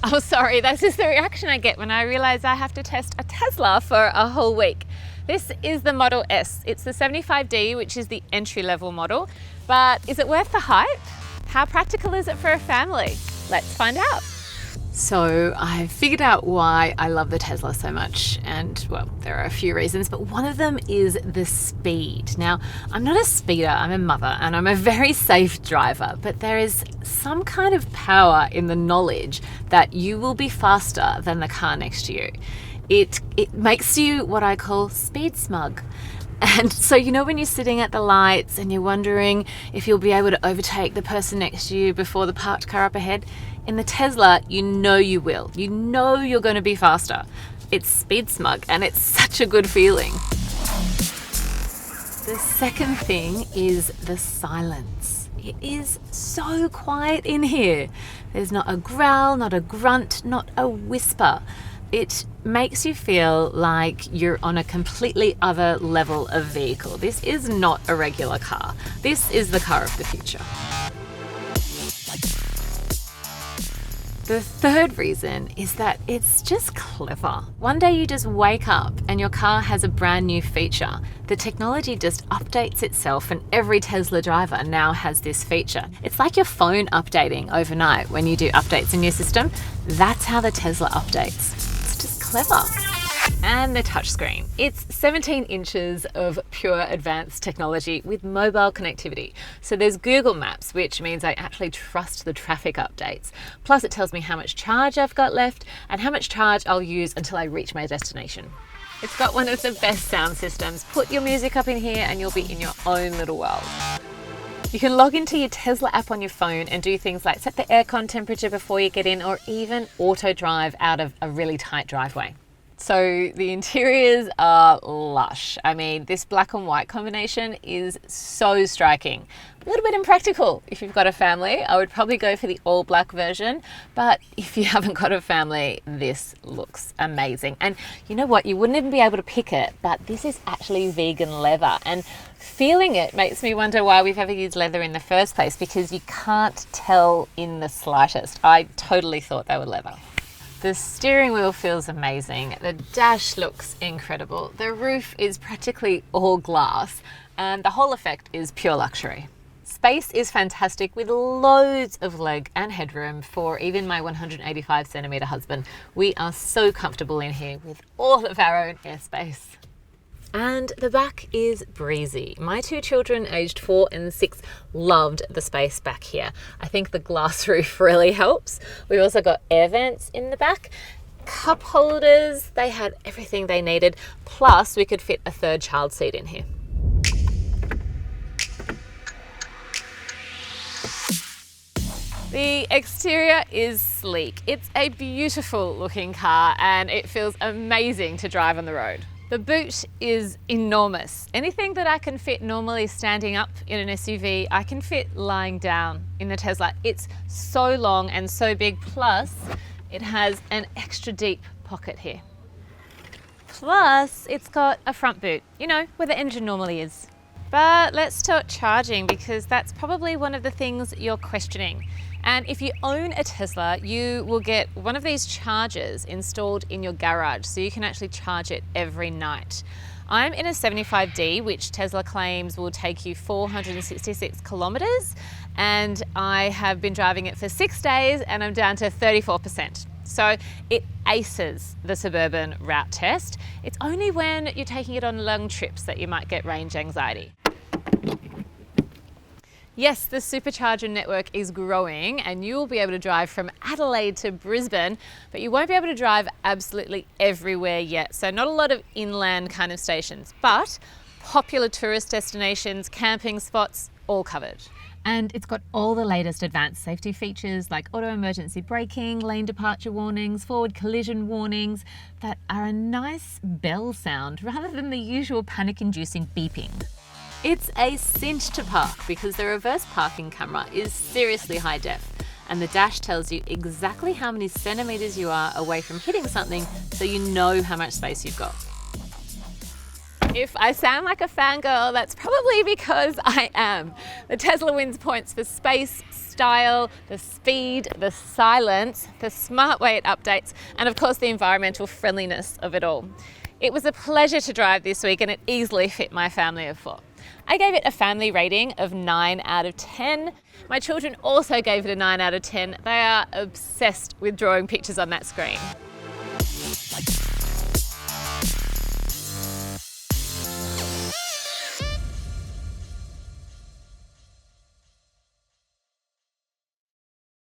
Oh, sorry, that's just the reaction I get when I realize I have to test a Tesla for a whole week. This is the Model S. It's the 75D, which is the entry-level model. But is it worth the hype? How practical is it for a family? Let's find out. So I've figured out why I love the Tesla so much, and well, there are a few reasons, but one of them is the speed. Now, I'm not a speeder, I'm a mother, and I'm a very safe driver, but there is some kind of power in the knowledge that you will be faster than the car next to you. It makes you what I call speed smug. And so, you know, when you're sitting at the lights and you're wondering if you'll be able to overtake the person next to you before the parked car up ahead, in the Tesla, you know you will. You know you're going to be faster. It's speed smug, and it's such a good feeling. The second thing is the silence. It is so quiet in here. There's not a growl, not a grunt, not a whisper. It makes you feel like you're on a completely other level of vehicle. This is not a regular car. This is the car of the future. The third reason is that it's just clever. One day you just wake up and your car has a brand new feature. The technology just updates itself, and every Tesla driver now has this feature. It's like your phone updating overnight when you do updates in your system. That's how the Tesla updates. It's just clever. And the touchscreen. It's 17 inches of pure advanced technology with mobile connectivity. So there's Google Maps, which means I actually trust the traffic updates. Plus it tells me how much charge I've got left and how much charge I'll use until I reach my destination. It's got one of the best sound systems. Put your music up in here and you'll be in your own little world. You can log into your Tesla app on your phone and do things like set the aircon temperature before you get in, or even auto drive out of a really tight driveway. So the interiors are lush. I mean, this black and white combination is so striking. A little bit impractical if you've got a family. I would probably go for the all black version, but if you haven't got a family, this looks amazing. And you know what? You wouldn't even be able to pick it, but this is actually vegan leather, and feeling it makes me wonder why we've ever used leather in the first place, because you can't tell in the slightest. I totally thought they were leather. The steering wheel feels amazing. The dash looks incredible. The roof is practically all glass, and the whole effect is pure luxury. Space is fantastic with loads of leg and headroom for even my 185 centimetre husband. We are so comfortable in here with all of our own airspace. And the back is breezy. My two children, aged 4 and 6, loved the space back here. I think the glass roof really helps. We've also got air vents in the back, cup holders. They had everything they needed. Plus, we could fit a third child seat in here. The exterior is sleek. It's a beautiful looking car, and it feels amazing to drive on the road. The boot is enormous. Anything that I can fit normally standing up in an SUV, I can fit lying down in the Tesla. It's so long and so big, plus it has an extra deep pocket here. Plus, it's got a front boot, you know, where the engine normally is. But let's talk charging, because that's probably one of the things you're questioning. And if you own a Tesla, you will get one of these chargers installed in your garage, so you can actually charge it every night. I'm in a 75D, which Tesla claims will take you 466 kilometers, and I have been driving it for 6 days and I'm down to 34%. So it aces the suburban route test. It's only when you're taking it on long trips that you might get range anxiety. Yes, the supercharger network is growing, and you will be able to drive from Adelaide to Brisbane, but you won't be able to drive absolutely everywhere yet. So not a lot of inland kind of stations, but popular tourist destinations, camping spots, all covered. And it's got all the latest advanced safety features like auto emergency braking, lane departure warnings, forward collision warnings that are a nice bell sound rather than the usual panic-inducing beeping. It's a cinch to park because the reverse parking camera is seriously high def, and the dash tells you exactly how many centimeters you are away from hitting something, so you know how much space you've got. If I sound like a fangirl, that's probably because I am. The Tesla wins points for space, style, the speed, the silence, the smart way it updates, and of course the environmental friendliness of it all. It was a pleasure to drive this week and it easily fit my family of 4. I gave it a family rating of 9 out of 10. My children also gave it a 9 out of 10. They are obsessed with drawing pictures on that screen.